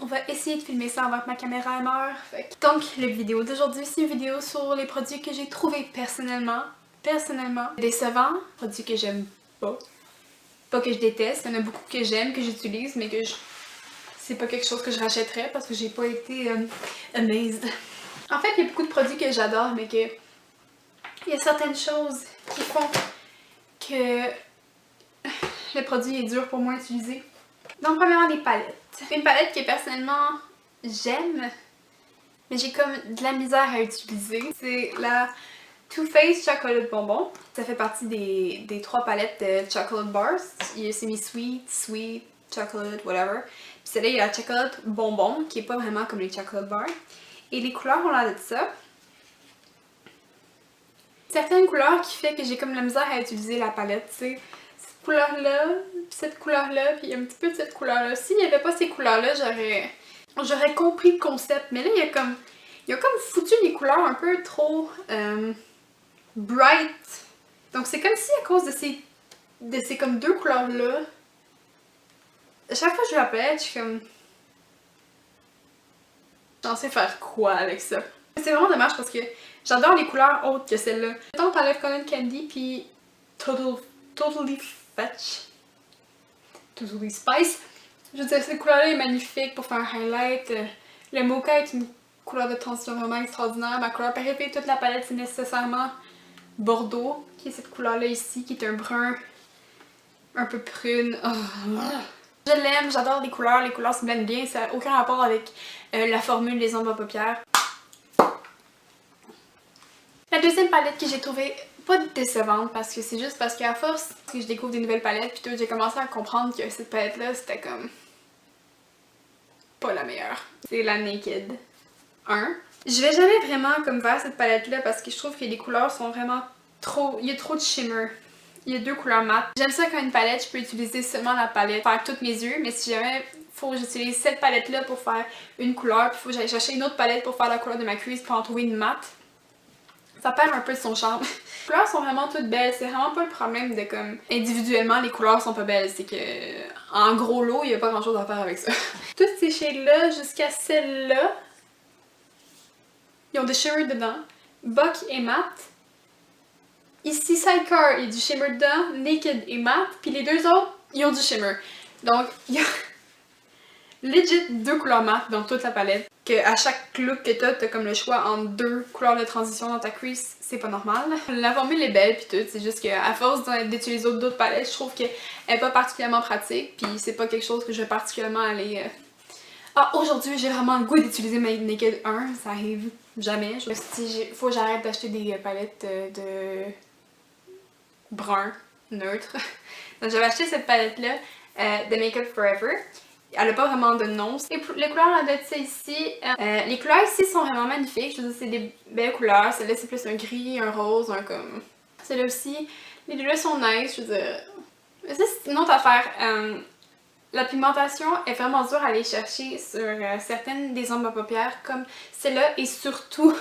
On va essayer de filmer ça avant que ma caméra meure. Donc, la vidéo d'aujourd'hui, c'est une vidéo sur les produits que j'ai trouvés personnellement décevants. Produits que j'aime pas. Pas que je déteste, il y en a beaucoup que j'aime, que j'utilise, mais que c'est pas quelque chose que je rachèterais parce que j'ai pas été amazed. En fait, il y a beaucoup de produits que j'adore, mais que il y a certaines choses qui font que le produit est dur pour moi à utiliser. Donc, premièrement, les palettes. Une palette que personnellement j'aime, mais j'ai comme de la misère à utiliser. C'est la Too Faced Chocolate Bonbon. Ça fait partie des 3 palettes de Chocolate Bars. C'est mis Sweet, Chocolate, whatever. Puis celle-là, il y a la Chocolate Bonbon, qui est pas vraiment comme les Chocolate Bars. Et les couleurs ont l'air de ça. Certaines couleurs qui fait que j'ai comme la misère à utiliser la palette, c'est cette couleur-là, puis cette couleur-là, puis un petit peu de cette couleur-là. S'il n'y avait pas ces couleurs-là, j'aurais compris le concept. Mais là, il a comme foutu les couleurs un peu trop bright. Donc c'est comme si à cause de ces comme 2 couleurs-là, à chaque fois que je la palette, je suis comme... j'en sais faire quoi avec ça? C'est vraiment dommage parce que j'adore les couleurs autres que celle-là. Mettons, t'enlèves Cotton Candy puis Totally Fetch. Totally Spice. Je veux dire, cette couleur-là est magnifique pour faire un highlight. Le mocha est une couleur de transition vraiment extraordinaire. Ma couleur préférée de toute la palette, c'est nécessairement Bordeaux, qui est cette couleur-là ici, qui est un brun un peu prune. Oh. Je l'aime, j'adore les couleurs se blendent bien, ça n'a aucun rapport avec la formule des ombres à paupières. La deuxième palette que j'ai trouvée pas décevante parce que c'est juste parce qu'à force que je découvre des nouvelles palettes puis tout, j'ai commencé à comprendre que cette palette là c'était comme pas la meilleure. C'est la Naked 1. Je vais jamais vraiment comme vers cette palette là parce que je trouve que les couleurs sont vraiment trop... il y a trop de shimmer. Il y a 2 couleurs mat. J'aime ça quand une palette, je peux utiliser seulement la palette pour faire tous mes yeux, mais si jamais faut que j'utilise cette palette là pour faire une couleur, puis faut que j'aille chercher une autre palette pour faire la couleur de ma cuisse pour en trouver une mat, ça perd un peu de son charme. Les couleurs sont vraiment toutes belles, c'est vraiment pas le problème de comme individuellement les couleurs sont pas belles, c'est que en gros lot, il y a pas grand chose à faire avec ça. Toutes ces shades là jusqu'à celle-là, ils ont des shimmers dedans. Buck et matte. Ici, Sidecar, il y a du shimmer dedans, Naked et matte, puis les 2 autres, ils ont du shimmer. Donc, il y a legit 2 couleurs matte dans toute la palette. Que à chaque look que t'as comme le choix entre 2 couleurs de transition dans ta cuisse, c'est pas normal. La formule est belle pis tout, c'est juste qu'à force d'utiliser d'autres palettes, je trouve qu'elle est pas particulièrement pratique, puis c'est pas quelque chose que je vais particulièrement aller... Ah, aujourd'hui, j'ai vraiment le goût d'utiliser ma Naked 1, ça arrive jamais. Faut que j'arrête d'acheter des palettes de brun neutre. Donc j'avais acheté cette palette-là de Make Up Forever. Elle a pas vraiment de nom. Les couleurs de ça ici, les couleurs ici sont vraiment magnifiques. Je veux dire, c'est des belles couleurs. Celle-là, c'est plus un gris, un rose, un comme... Celle-là aussi, les 2 là sont nice. Je veux dire, ça c'est une autre affaire. La pigmentation est vraiment dure à aller chercher sur certaines des ombres à paupières comme celle-là et surtout,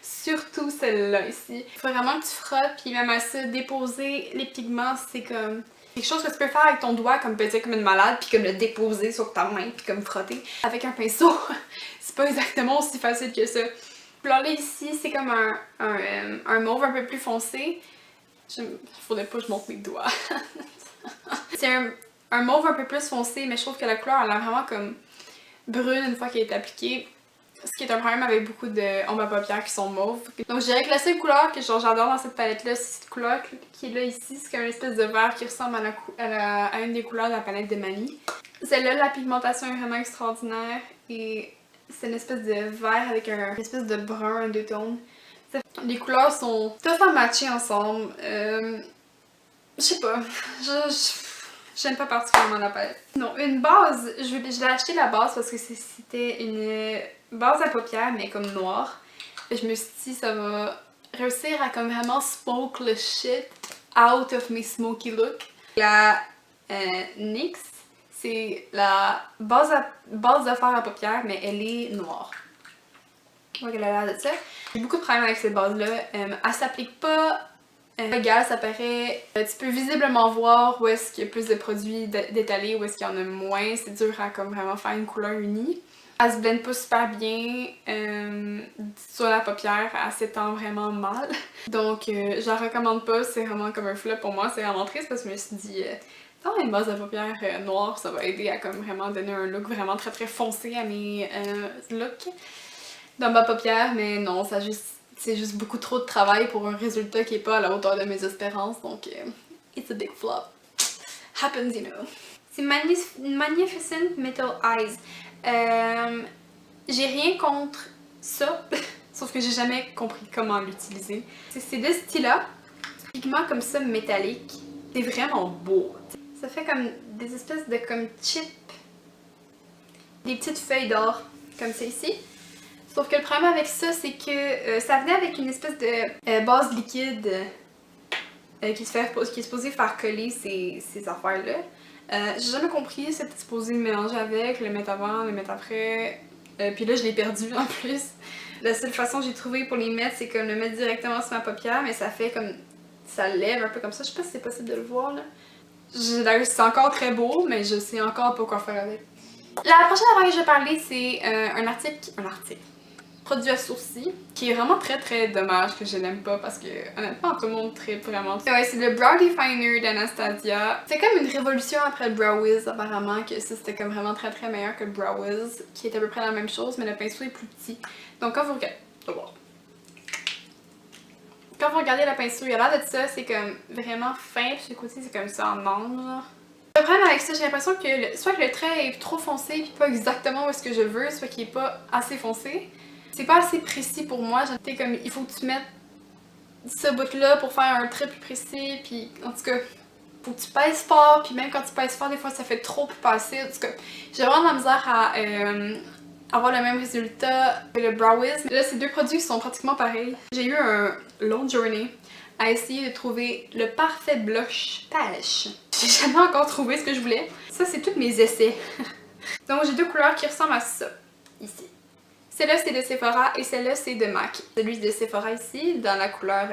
surtout celle-là ici. Il faut vraiment que tu frottes puis même à ça, déposer les pigments, c'est comme quelque chose que tu peux faire avec ton doigt comme petit comme une malade puis comme le déposer sur ta main puis comme frotter. Avec un pinceau, c'est pas exactement aussi facile que ça. Là ici, c'est comme un mauve un peu plus foncé. Faudrait pas que je montre mes doigts. C'est un mauve un peu plus foncé, mais je trouve que la couleur elle a l'air vraiment comme brune une fois qu'elle est appliquée. Ce qui est un problème avec beaucoup de ombres à paupières qui sont mauves. Donc je dirais que la seule couleur que j'adore dans cette palette là, c'est cette couleur qui est là ici. C'est comme une espèce de vert qui ressemble à une des couleurs de la palette de Mani. Celle-là, la pigmentation est vraiment extraordinaire et c'est une espèce de vert avec une espèce de brun, un deux-tones. Les couleurs sont tough à matcher ensemble. Je sais pas. J'aime pas particulièrement la palette. Non, une base, je l'ai acheté la base parce que c'était une base à paupières mais comme noire. Et je me suis dit ça va réussir à comme vraiment smoke le shit out of my smoky look. La NYX, c'est la base de fard à paupières mais elle est noire. Donc elle a l'air de ça. J'ai beaucoup de problèmes avec cette base là. Elle s'applique pas Égal, ça paraît. Tu peux visiblement voir où est-ce qu'il y a plus de produits d'étalés, où est-ce qu'il y en a moins. C'est dur à comme vraiment faire une couleur unie. Elle se blende pas super bien sur la paupière, elle s'étend vraiment mal. Donc je la recommande pas, c'est vraiment comme un flop pour moi, c'est vraiment triste parce que je me suis dit dans une base de paupières noire, ça va aider à comme vraiment donner un look vraiment très très foncé à mes looks dans ma paupière, mais non, c'est juste beaucoup trop de travail pour un résultat qui est pas à la hauteur de mes espérances, donc it's a big flop. Happens, you know. C'est Magnificent Metal Eyes. J'ai rien contre ça, sauf que j'ai jamais compris comment l'utiliser. C'est de ce style-là, pigment comme ça métallique. C'est vraiment beau. Ça fait comme des espèces de comme chips, des petites feuilles d'or comme ça ici. Sauf que le problème avec ça, c'est que ça venait avec une espèce de base liquide qui est supposée faire coller ces affaires-là. J'ai jamais compris, c'était supposé le mélanger avec, le mettre avant, le mettre après. Puis là, je l'ai perdu en plus. La seule façon que j'ai trouvé pour les mettre, c'est comme le mettre directement sur ma paupière, mais ça fait comme. Ça lève un peu comme ça. Je sais pas si c'est possible de le voir là. C'est encore très beau, mais je sais encore pas quoi faire avec. La prochaine affaire que je vais parler, c'est un article. Produit à sourcils, qui est vraiment très très dommage que je l'aime pas parce que honnêtement tout le monde tripe vraiment. Ouais, c'est le Brow Definer d'Anastasia. C'est comme une révolution après le Brow Wiz apparemment, que ça c'était comme vraiment très très meilleur que le Brow Wiz, qui est à peu près la même chose mais le pinceau est plus petit. Donc quand vous regardez, quand vous regardez le pinceau, il y a l'air de ça, c'est comme vraiment fin, puis ce côté c'est comme ça en ambre. Le problème avec ça, j'ai l'impression que soit que le trait est trop foncé puis pas exactement où est-ce que je veux, soit qu'il est pas assez foncé. C'est pas assez précis pour moi, j'étais comme il faut que tu mettes ce bout là pour faire un trait plus précis, puis en tout cas faut que tu pèses fort, puis même quand tu pèses fort des fois ça fait trop pour passer, en tout cas j'ai vraiment de la misère à avoir le même résultat que le Brow Wiz. Là c'est deux produits qui sont pratiquement pareils. J'ai eu un long journey à essayer de trouver le parfait blush pêche. J'ai jamais encore trouvé ce que je voulais. Ça c'est tous mes essais. Donc j'ai deux couleurs qui ressemblent à ça, ici. Celle-là c'est de Sephora et celle-là c'est de MAC. Celui de Sephora ici, dans la couleur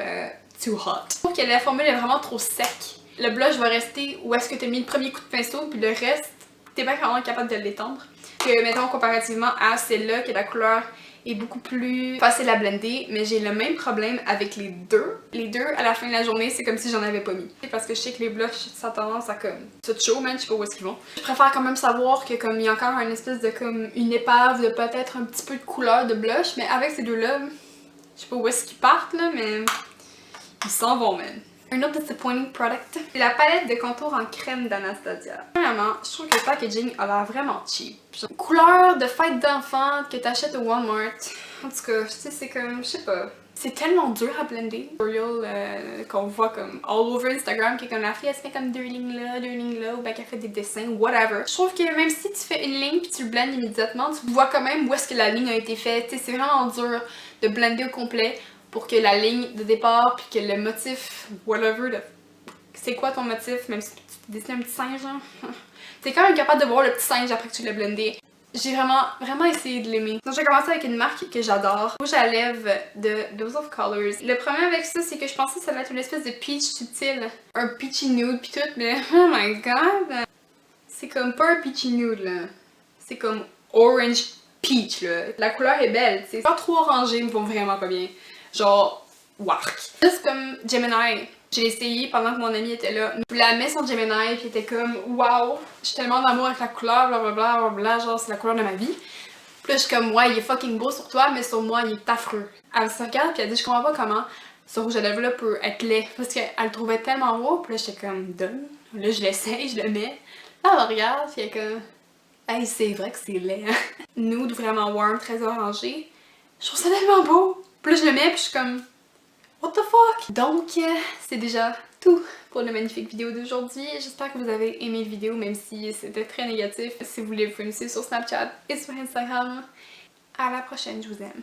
Too Hot. Je trouve que la formule est vraiment trop sec. Le blush va rester où est-ce que tu as mis le premier coup de pinceau, puis le reste, t'es pas vraiment capable de l'étendre. Que mettons comparativement à celle-là, que la couleur est beaucoup plus facile à blender, mais j'ai le même problème avec les deux. Les deux, à la fin de la journée, c'est comme si j'en avais pas mis. Parce que je sais que les blushs, ça a tendance à comme tout chaud, man, je sais pas où est-ce qu'ils vont. Je préfère quand même savoir que comme il y a encore une espèce de comme une épave de peut-être un petit peu de couleur de blush, mais avec ces deux-là, je sais pas où est-ce qu'ils partent là, mais ils s'en vont, man. Un autre disappointing product, c'est la palette de contour en crème d'Anastasia. Vraiment, je trouve que le packaging a l'air vraiment cheap. Genre, couleur de fête d'enfant que t'achètes au Walmart. En tout cas, tu sais, c'est comme, je sais pas. C'est tellement dur à blender. Tutorial qu'on voit comme all over Instagram, qui est comme la fille, elle se fait comme deux lignes là, ou bien qu'elle fait des dessins, whatever. Je trouve que même si tu fais une ligne puis tu le blendes immédiatement, tu vois quand même où est-ce que la ligne a été faite. Tu sais, c'est vraiment dur de blender au complet pour que la ligne de départ puis que le motif, whatever, c'est quoi ton motif, même si tu dessines un petit singe, hein? T'es quand même capable de voir le petit singe après que tu l'as blendé. J'ai vraiment essayé de l'aimer. Donc j'ai commencé avec une marque que j'adore, rouge à lèvres de Dose of Colors. Le problème avec ça, c'est que je pensais que ça allait être une espèce de peach subtil, un peachy nude pis tout, mais oh my god! C'est comme pas un peachy nude là, c'est comme orange peach là. La couleur est belle, c'est pas trop orangé, ils me vont vraiment pas bien. Genre, wark. C'est comme Gemini. J'ai essayé pendant que mon ami était là. Je la mets sur Gemini puis était comme waouh, je suis tellement d'amour avec la couleur, blablabla, blablabla, genre c'est la couleur de ma vie. Puis là je suis comme ouais, il est fucking beau sur toi, mais sur moi il est affreux. Elle se regarde puis elle dit je comprends pas comment ce rouge à lèvres là peut être laid. Parce qu'elle le trouvait tellement beau, puis là j'étais comme donne. Là je l'essaye, je le mets. Là elle me regarde puis elle est comme hey c'est vrai que c'est laid. Hein? Nude vraiment warm, très orangé. Je trouve ça tellement beau. Puis là je le mets puis je suis comme what the fuck? Donc c'est déjà tout pour la magnifique vidéo d'aujourd'hui. J'espère que vous avez aimé la vidéo même si c'était très négatif. Si vous voulez, vous pouvez me suivre sur Snapchat et sur Instagram. À la prochaine, je vous aime.